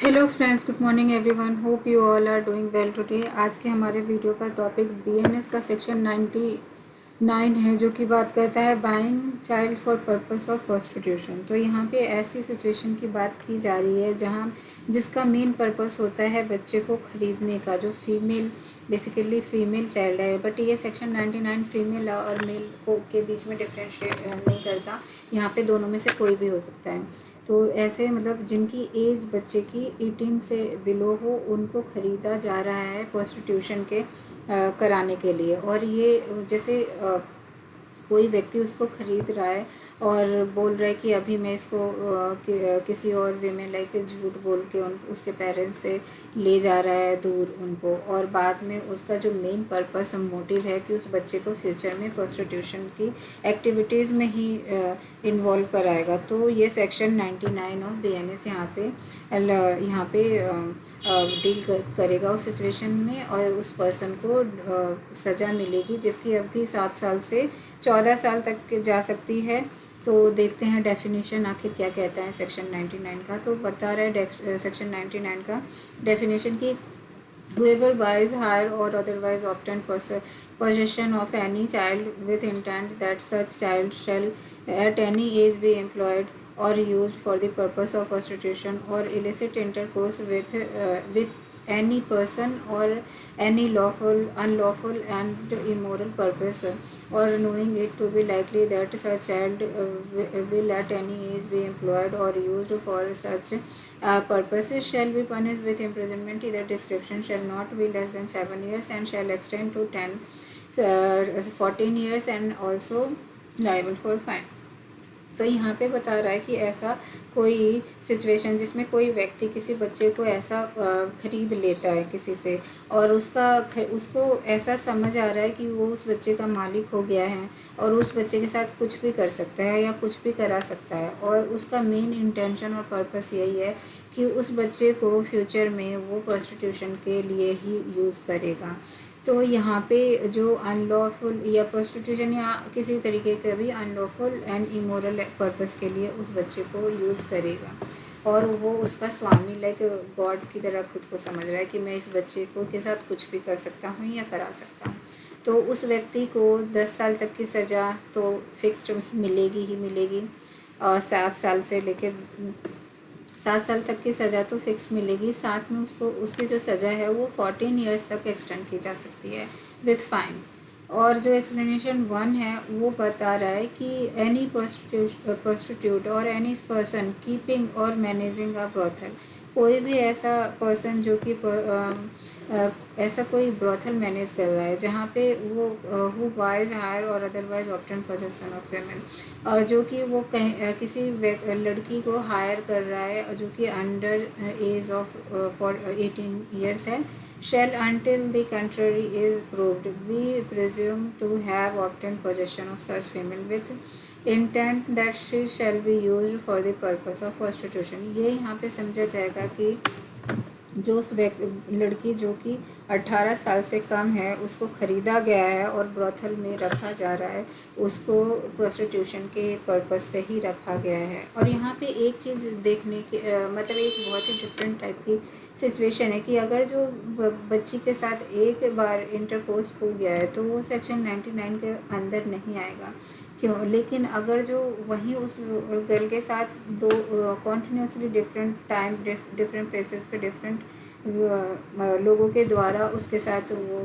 Hello friends, good morning everyone. Hope you all are doing well today. आज के हमारे video का topic BNS का सेक्शन 99 है, जो कि बात करता है buying child for purpose of prostitution. तो यहाँ पे ऐसी सिचुएशन की बात की जा रही है जहाँ जिसका मेन पर्पस होता है बच्चे को ख़रीदने का, जो फीमेल बेसिकली फ़ीमेल चाइल्ड है। बट ये सेक्शन 99 फीमेल और मेल को के बीच में डिफ्रेंशिएट नहीं करता। यहाँ पे दोनों में से कोई भी हो सकता है। तो ऐसे मतलब जिनकी एज बच्चे की 18 से बिलो हो, उनको ख़रीदा जा रहा है प्रोस्टिट्यूशन के कराने के लिए। और ये जैसे कोई व्यक्ति उसको ख़रीद रहा है और बोल रहा है कि अभी मैं इसको किसी और वे में लाइक झूठ बोल के उसके पेरेंट्स से ले जा रहा है दूर उनको, और बाद में उसका जो मेन पर्पस और मोटिव है कि उस बच्चे को फ्यूचर में प्रोस्टिट्यूशन की एक्टिविटीज़ में ही इन्वॉल्व कराएगा। तो ये सेक्शन 99 ऑफ बीएनएस यहाँ पे डील करेगा उस सिचुएशन में, और उस पर्सन को सज़ा मिलेगी जिसकी अवधि 7 साल से 14 साल तक जा सकती है। तो देखते हैं डेफिनेशन आखिर क्या कहता है सेक्शन 99 का। तो बता रहा है सेक्शन 99 का डेफिनेशन की whoever buys, hire or otherwise obtain possession of any child with intent that such child shall at any age be employed or used for the purpose of prostitution or illicit intercourse with any person or any unlawful and immoral purpose, or knowing it to be likely that such child will at any age be employed or used for such purposes shall be punished with imprisonment. Either description shall not be less than 7 years and shall extend to 14 years and also liable for fine. तो यहाँ पे बता रहा है कि ऐसा कोई situation जिसमें कोई व्यक्ति किसी बच्चे को ऐसा ख़रीद लेता है किसी से, और उसको ऐसा समझ आ रहा है कि वो उस बच्चे का मालिक हो गया है और उस बच्चे के साथ कुछ भी कर सकता है या कुछ भी करा सकता है, और उसका मेन इंटेंशन और पर्पस यही है कि उस बच्चे को फ्यूचर में वो प्रोस्टिट्यूशन के लिए ही यूज़ करेगा। तो यहाँ पे जो अनलॉफुल या प्रोस्टिट्यूशन या किसी तरीके का भी अनलॉफुल एंड इमोरल पर्पस के लिए उस बच्चे को यूज़ करेगा, और वो उसका स्वामी लाइक गॉड की तरह खुद को समझ रहा है कि मैं इस बच्चे को के साथ कुछ भी कर सकता हूँ या करा सकता हूँ। तो उस व्यक्ति को 10 साल तक की सज़ा तो फिक्स्ड मिलेगी ही मिलेगी, और 7 साल से लेकर 7 साल तक की सज़ा तो फिक्स मिलेगी। साथ में उसको उसकी जो सज़ा है वो 14 ईयर्स तक एक्सटेंड की जा सकती है विथ फाइन। और जो एक्सप्लेनेशन 1 है वो बता रहा है कि एनी प्रोस्टिट्यूट और एनी पर्सन कीपिंग और मैनेजिंग अ ब्रोथल, कोई भी ऐसा पर्सन जो कि ऐसा कोई ब्रोथल मैनेज कर रहा है जहाँ पे वो हु बाइज हायर और otherwise obtain possession of women, और जो कि वो किसी लड़की को हायर कर रहा है जो कि under as of for 18 years है, shall until the contrary is proved be presumed to have obtained possession of such female with intent that she shall be used for the purpose of prostitution। ये यहाँ पे समझा जाएगा कि जो उस लड़की जो कि 18 साल से कम है उसको ख़रीदा गया है और ब्रोथल में रखा जा रहा है, उसको प्रोस्टिट्यूशन के पर्पस से ही रखा गया है। और यहाँ पे एक चीज़ देखने की मतलब एक बहुत ही डिफरेंट टाइप की सिचुएशन है कि अगर जो बच्ची के साथ एक बार इंटरकोर्स हो गया है तो वो सेक्शन 99 के अंदर नहीं आएगा। क्यों? लेकिन अगर जो वहीं उस गर्ल के साथ दो continuously different time different places पे डिफरेंट लोगों के द्वारा उसके साथ वो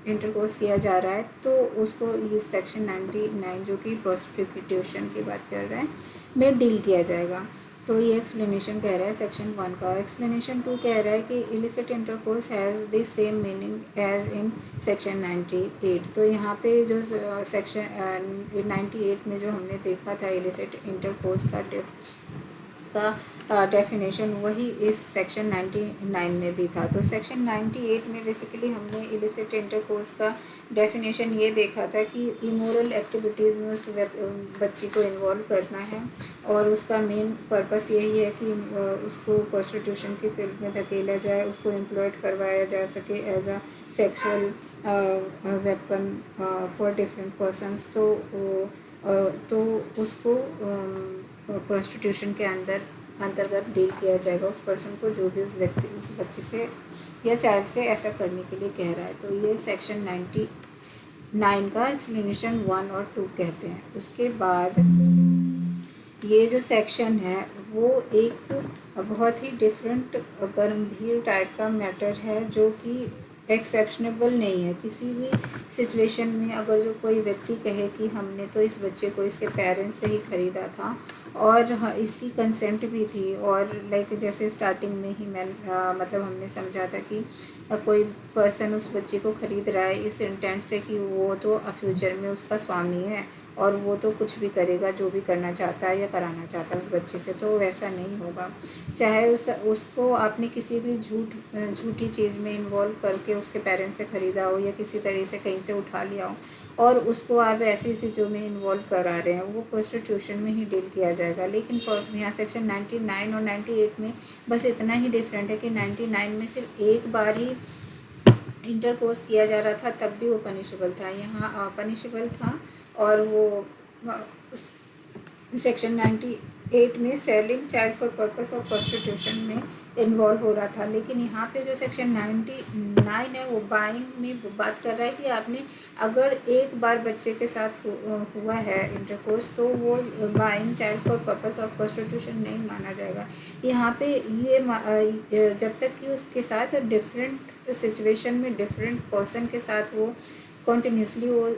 इंटरकोर्स किया जा रहा है, तो उसको ये सेक्शन 99 जो कि प्रोस्टिट्यूशन की बात कर रहा है में डील किया जाएगा। तो ये एक्सप्लेनेशन कह रहा है सेक्शन 1 का। एक्सप्लेनेशन 2 कह रहा है कि illicit intercourse has the same meaning as in section 98। तो यहाँ पे जो सेक्शन 98 में जो हमने देखा था इलिसिट इंटरकोर्स का डेफिनेशन वही इस सेक्शन 99 में भी था। तो सेक्शन 98 में बेसिकली हमने इलिसिट इंटरकोर्स का डेफिनेशन ये देखा था कि इमोरल एक्टिविटीज़ में उस बच्ची को इन्वॉल्व करना है, और उसका मेन पर्पस यही है कि उसको प्रोस्टिट्यूशन की फील्ड में धकेला जाए, उसको एम्प्लॉयड करवाया जा सके as a sexual weapon for different persons. तो उसको प्रोस्टिट्यूशन के अंदर अंतर्गत डील किया जाएगा उस पर्सन को जो भी उस बच्चे से या चाइल्ड से ऐसा करने के लिए कह रहा है। तो ये सेक्शन 99 का एक्सप्लेनेशन 1 और 2 कहते हैं। उसके बाद ये जो सेक्शन है वो एक बहुत ही डिफरेंट गंभीर टाइप का मैटर है, जो कि एक्सेप्शनेबल नहीं है। किसी भी सिचुएशन में अगर जो कोई व्यक्ति कहे कि हमने तो इस बच्चे को इसके पेरेंट्स से ही ख़रीदा था और इसकी कंसेंट भी थी, और लाइक जैसे स्टार्टिंग में ही मतलब हमने समझा था कि कोई पर्सन उस बच्चे को ख़रीद रहा है इस इंटेंट से कि वो तो फ्यूचर में उसका स्वामी है और वो तो कुछ भी करेगा जो भी करना चाहता है या कराना चाहता है उस बच्चे से, तो वैसा नहीं होगा। चाहे उसको आपने किसी भी झूठी चीज़ में इन्वॉल्व करके उसके पेरेंट्स से ख़रीदा हो या किसी तरह से कहीं से उठा लिया हो और उसको आप ऐसी चीज़ों में इन्वॉल्व करा रहे हैं, वो प्रोस्टिट्यूशन में ही डील किया जाएगा। लेकिन यहाँ सेक्शन 99 और 98 में बस इतना ही डिफरेंट है कि 99 में सिर्फ एक बार ही इंटरकोर्स किया जा रहा था तब भी वो पनिशेबल था, यहाँ पनिशेबल था। और वो सेक्शन 98 में selling child for purpose of prostitution में इन्वॉल्व हो रहा था। लेकिन यहाँ पे जो सेक्शन 99 है वो बाइंग में बात कर रहा है कि आपने अगर एक बार बच्चे के साथ हुआ है इंटरकोर्स तो वो buying child for purpose of prostitution नहीं माना जाएगा। यहाँ पे ये जब तक कि उसके साथ डिफरेंट सिचुएशन में डिफरेंट पर्सन के साथ वो कॉन्टीन्यूसली वो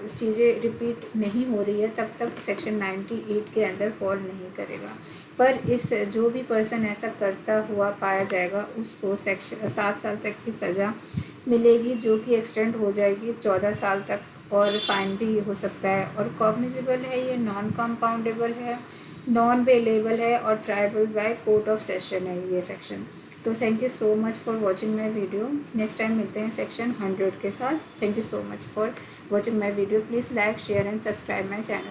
चीज़ें रिपीट नहीं हो रही है तब तक सेक्शन 98 के अंदर फॉल नहीं करेगा। पर इस जो भी पर्सन ऐसा करता हुआ पाया जाएगा उसको 7 साल तक की सज़ा मिलेगी, जो कि एक्सटेंड हो जाएगी 14 साल तक, और फाइन भी हो सकता है। और कॉग्निजेबल है, ये नॉन कंपाउंडेबल है, नॉन बेलेबल है और tribal by court of session है ये सेक्शन। तो thank you so much for watching my video. Next time मिलते हैं सेक्शन 100 के साथ। Thank you so much for watching my video. Please like share and subscribe my channel.